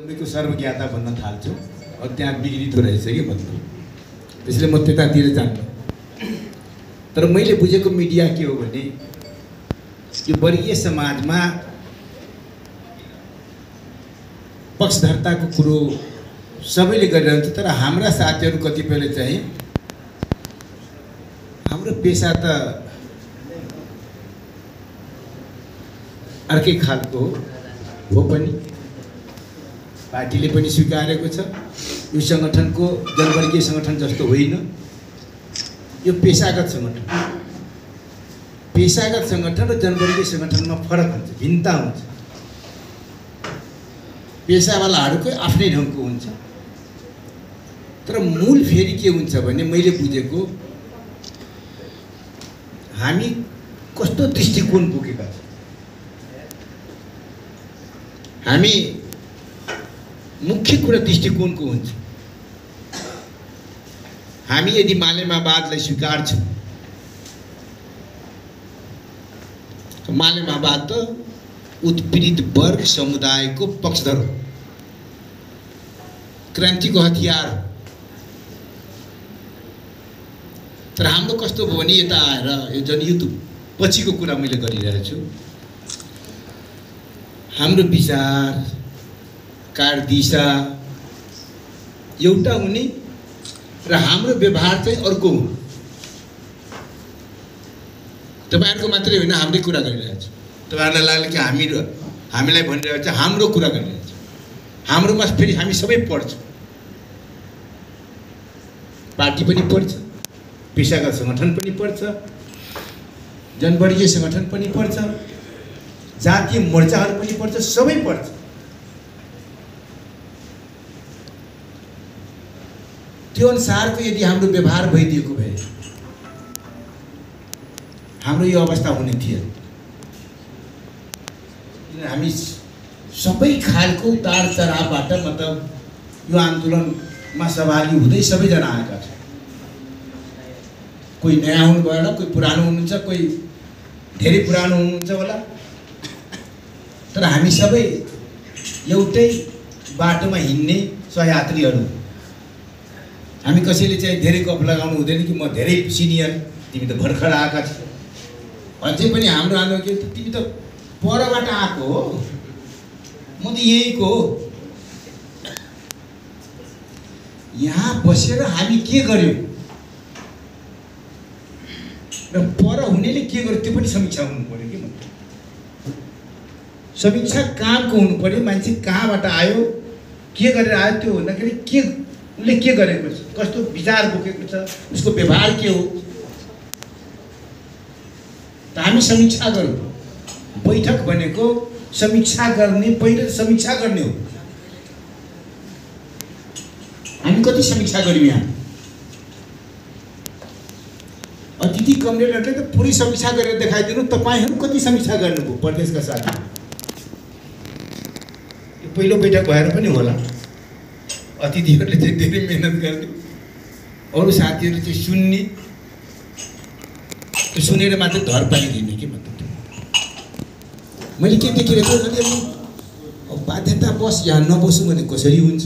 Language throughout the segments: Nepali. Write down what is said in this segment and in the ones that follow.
को सर्वज्ञता भन्न थाल्छु त्यहाँ बिग्रिँदो रहेछ कि भन्नु त्यसले म त्यतातिर जान्छु तर मैले बुझेको मिडिया के हो भने यो वर्गीय समाजमा पक्षधर्ताको कुरो सबैले गरिरहन्छ तर हाम्रा साथीहरू कतिपयले चाहिँ हाम्रो पेशा त अर्कै खालको हो पनि पार्टीले पनि स्वीकारेको छ यो संगठनको जनवर्गीय संगठन जस्तो होइन यो पेशागत संगठन र जनवर्गीय संगठनमा फरक हुन्छ भिन्नता हुन्छ पेशावालाहरूको आफ्नै ढङ्गको हुन्छ तर मूल फेरि के हुन्छ भने मैले बुझेको हामी कस्तो दृष्टिकोण बोकेका छौँ हामी मुख्य कुरा दृष्टिकोणको हुन्छ हामी यदि मालेमावादलाई स्वीकार्छौँ मालेमावाद त उत्पीडित वर्ग समुदायको पक्षधर हो क्रान्तिको हतियार हो तर हाम्रो कस्तो भयो भने यता आएर यो जनयुद्ध पछिको कुरा मैले गरिरहेको छु हाम्रो विचार कार्यदिशा एउटा हुने र हाम्रो व्यवहार चाहिँ अर्को हुने तपाईहरुको मात्रै होइन हाम्रै कुरा गरिरहेको छु तपाईहरुलाई लाग्यो कि हामीलाई भनिरहेको छ हाम्रो कुरा गरिरहेको छ हाम्रोमा फेरि हामी सबै पढ्छौँ पार्टी पनि पढ्छ पेशागत संगठन पनि पढ्छ जनवर्गीय संगठन पनि पढ्छ जातीय मोर्चाहरू पनि पढ्छ सबै पढ्छ त्यो अनुसारको यदि हाम्रो व्यवहार भइदिएको भए हाम्रो यो अवस्था हुने थिएन हामी सबै खालको उतार चढावबाट मतलब यो आन्दोलनमा सहभागी हुँदै सबैजना आएका छौँ कोही नयाँ हुनुभयो होला कोही पुरानो हुनुहुन्छ कोही धेरै पुरानो हुनुहुन्छ होला तर हामी सबै एउटै बाटोमा हिँड्ने सहयात्रीहरू हामी कसैले चाहिँ धेरै गफ लगाउनु हुँदैन कि म धेरै सिनियर तिमी त भर्खर आएका छौ अझै पनि हाम्रो आन्दोलन के तिमी त परबाट आएको हो म त यहीँको हो यहाँ बसेर हामी के गर्यौँ र पर हुनेले के गर्यो त्यो पनि समीक्षा हुनु पर्यो कि समीक्षा कामको हुनु पर्यो मान्छे कहाँबाट आयो के गरेर आयो त्यो भन्दाखेरि के उसले के गरेको छ कस्तो विचार बोकेको छ उसको व्यवहार के हो त हामी समीक्षा गरौँ बैठक भनेको समीक्षा गर्ने पहिले समीक्षा गर्ने हो हामी कति समीक्षा गर्यौँ यहाँ अतिथि कमरेडहरूले त पुरै समीक्षा गरेर देखाइदिनु तपाईहरु कति समीक्षा गर्नुभयो प्रदेशका साथी यो पहिलो बैठक भएर पनि होला अतिथिहरूले चाहिँ धेरै मेहनत गर्ने अरू साथीहरूले चाहिँ सुन्ने त्यो सुनेर मात्र धर पाइदिने के मतलब मैले के देखिरहेको छु भने अब बाध्यता बस यहाँ नबसौँ भने कसरी हुन्छ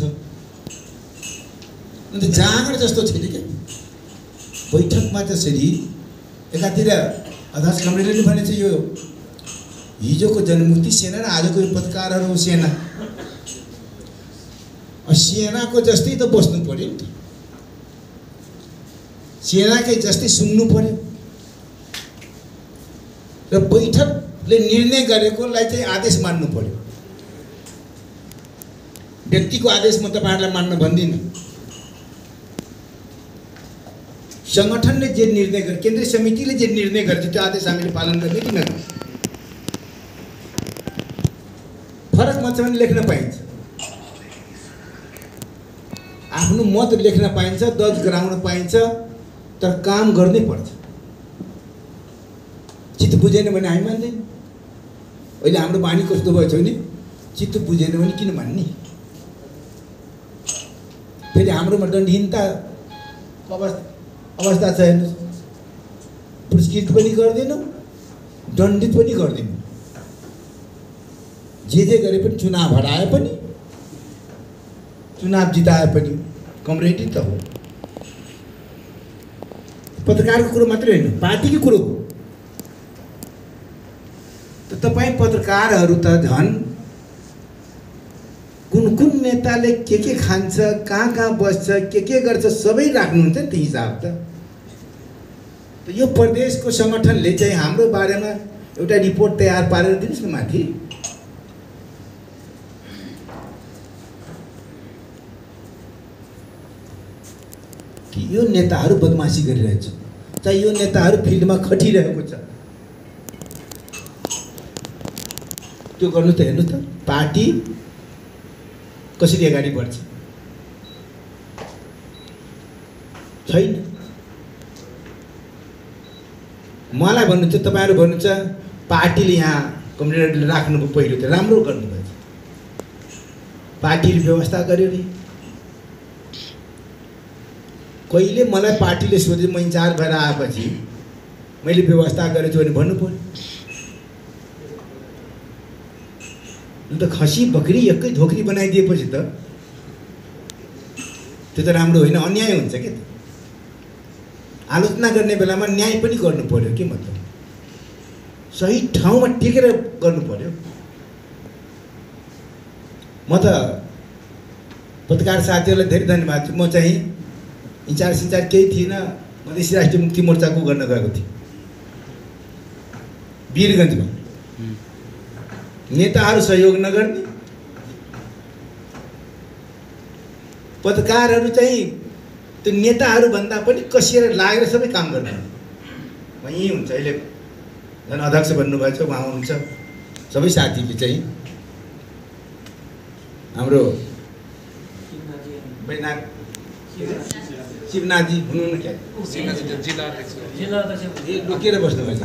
अन्त जाँगर जस्तो छैन क्या बैठकमा त्यसरी एकातिर अध्यक्ष कमरेडले भने चाहिँ यो हिजोको जनमुक्ति सेना र आजको यो पत्रकारहरू सेना सेनाको जस्तै त बस्नु पर्यो नि त सेनाकै जस्तै सुन्नु पर्यो र बैठकले निर्णय गरेकोलाई चाहिँ आदेश मान्नु पर्यो व्यक्तिको आदेश म तपाईहरुलाई मान्न भन्दिनँ संगठनले जे निर्णय गरे केन्द्रीय समितिले जे निर्णय गर्छ त्यो आदेश हामीले पालन गर्ने कि नगर्ने फरक मत छ भने लेख्न पाइन्छ आफ्नो मत लेख्न पाइन्छ दर्ज गराउन पाइन्छ तर काम गर्नै पर्छ चित्त बुझेन भने हामी मान्दैन अहिले हाम्रो बानी कस्तो भएछ भने चित्त बुझेन भने किन मान्ने फेरि हाम्रोमा दण्डहीनता अवस्था छ हेर्नुहोस् पुरस्कृत पनि गर्दैनौँ दण्डित पनि गर्दैनौँ जे गरे पनि चुनाव हराए पनि चुनाव जिताए पनि कमरेडी त हो। पत्रकारको कुरो मात्रै होइन, पार्टीकै कुरो हो। त तपाईँ पत्रकारहरू त झन् कुन नेताले के खान्छ, कहाँ बस्छ, के गर्छ सबै राख्नुहुन्छ नि त हिसाब त। यो प्रदेशको सङ्गठनले चाहिँ हाम्रो बारेमा एउटा रिपोर्ट तयार पारेर दिनुहोस् न माथि। कि यो नेताहरू बदमासी गरिरहेछ, चाहे यो नेताहरू फिल्डमा खटिरहेको छ, त्यो गर्नु त हेर्नु त पार्टी कसरी अगाडि बढ्छ। छैन। मलाई भन्नुहुन्छ, तपाईँहरू भन्नुहुन्छ पार्टीले यहाँ कमरेडले राख्नुको पहिलो त राम्रो गर्नुभएछ, पार्टीले व्यवस्था गर्यो नि। कहिले मलाई पार्टीले सोधे म इन्चार्ज भएर आएपछि मैले व्यवस्था गरेछु भने भन्नु पर्यो। त खसी बकरी एकै धोक्री बनाइदिएपछि त त्यो त राम्रो होइन, अन्याय हुन्छ के। आलोचना गर्ने बेलामा न्याय पनि गर्नु पर्यो के, मतलब सही ठाउँमा टेकेर गर्नु पर्यो। म त पत्रकार साथीहरूलाई धेरै धन्यवाद छु। म चाहिँ इन्चार्ज केही थिइनँ, मधेसी राष्ट्रिय मुक्ति मोर्चाको गर्न गएको थिएँ वीरगञ्जमा। नेताहरू सहयोग नगर्ने, पत्रकारहरू चाहिँ त्यो नेताहरू भन्दा पनि कसिएर लागेर सबै काम गर्ने। यहीँ हुन्छ, अहिले झन् अध्यक्ष भन्नुभएछ, उहाँ हुनुहुन्छ, सबै साथीले चाहिँ हाम्रो शिवनाथजी हुनुहुन्न क्या, रोकिएर बस्नुभएछ।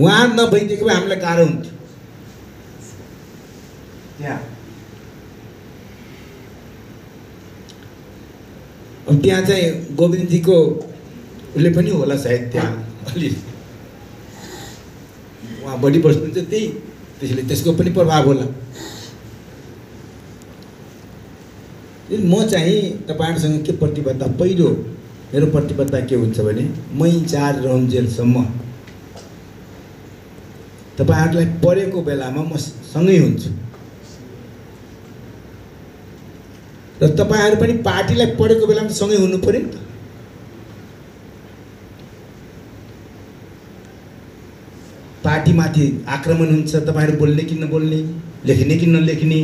उहाँ नभइदिएको भए हामीलाई गाह्रो हुन्थ्यो। त्यहाँ अब त्यहाँ चाहिँ गोविन्दजीको उसले पनि होला सायद, त्यहाँ अलि उहाँ बढी बस्नुहुन्छ त्यही, त्यसले त्यसको पनि प्रभाव होला। म चाहिँ तपाईँहरूसँग के प्रतिबद्धता, पहिलो मेरो प्रतिबद्धता के हुन्छ भने म इन्चार्ज रहन्जेलसम्म तपाईँहरूलाई परेको बेलामा म सँगै हुन्छु र तपाईँहरू पनि पार्टीलाई परेको बेलामा सँगै हुनु पर्यो नि त। पार्टीमाथि आक्रमण हुन्छ, तपाईँहरू बोल्ने कि नबोल्ने, लेख्ने कि नलेख्ने।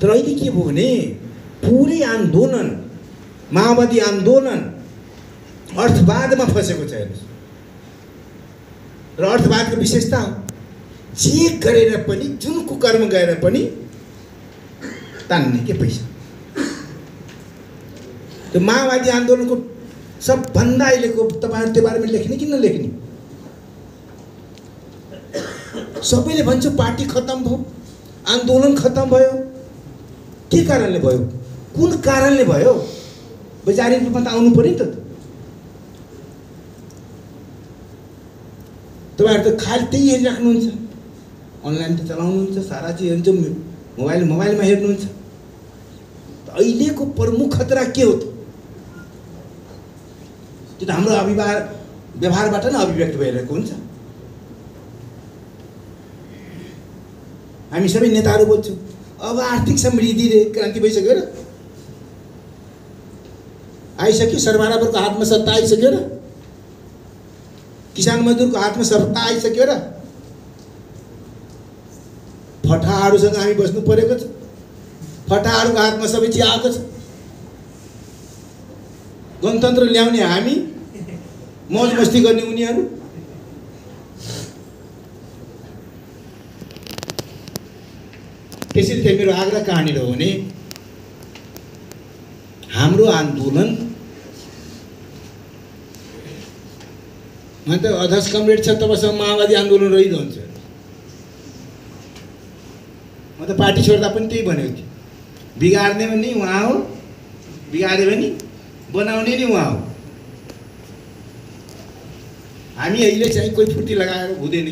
तर अहिले के भयो भने पुरै आन्दोलन, माओवादी आन्दोलन अर्थवादमा फसेको छ हेर्नुहोस्। र अर्थवादको विशेषता हो जे गरेर पनि, जुन कुकर्म गएर पनि तान्ने के पैसा। त्यो माओवादी आन्दोलनको सबभन्दा अहिलेको तपाईँहरू त्यो बारेमा लेख्ने कि नलेख्ने, सबैले भन्छ पार्टी खत्तम भयो, आन्दोलन खत्तम भयो। के कारणले भयो, कुन कारणले भयो, वैचारिक रूपमा त आउनु पर्यो नि त। तपाईँहरू त खालि त्यही हेरिराख्नुहुन्छ, अनलाइन त चलाउनुहुन्छ, सारा चिज हेर्नुहुन्छ, मोबाइलमा हेर्नुहुन्छ। अहिलेको प्रमुख खतरा के हो त? त्यो त हाम्रो व्यवहारबाट नै अभिव्यक्त भइरहेको हुन्छ। हामी सबै नेताहरू बोल्छौँ अब आर्थिक समृद्धि रे क्रान्ति भइसक्यो र, आइसक्यो, सरबराबरको हातमा सत्ता आइसक्यो र, किसान मजदुरको हातमा सत्ता आइसक्यो र, फटाहाहरूसँग हामी बस्नु परेको छ, फटाहाहरूको हातमा सबै चिज आएको छ। गणतन्त्र ल्याउने हामी, मौज मस्ती गर्ने उनीहरू। त्यसरी चाहिँ मेरो आग्रह कहाँनिर हो भने हाम्रो आन्दोलन अन्त अध्यक्ष कमरेड छ तबसम्म माओवादी आन्दोलन रहिरहन्छ। म त पार्टी छोड्दा पनि त्यही भनेको थिएँ, बिगार्ने पनि उहाँ हो, बिगार्यो भने बनाउने नि उहाँ हो। हामी अहिले चाहिँ कोही फुर्ती लगाएर हुँदैन।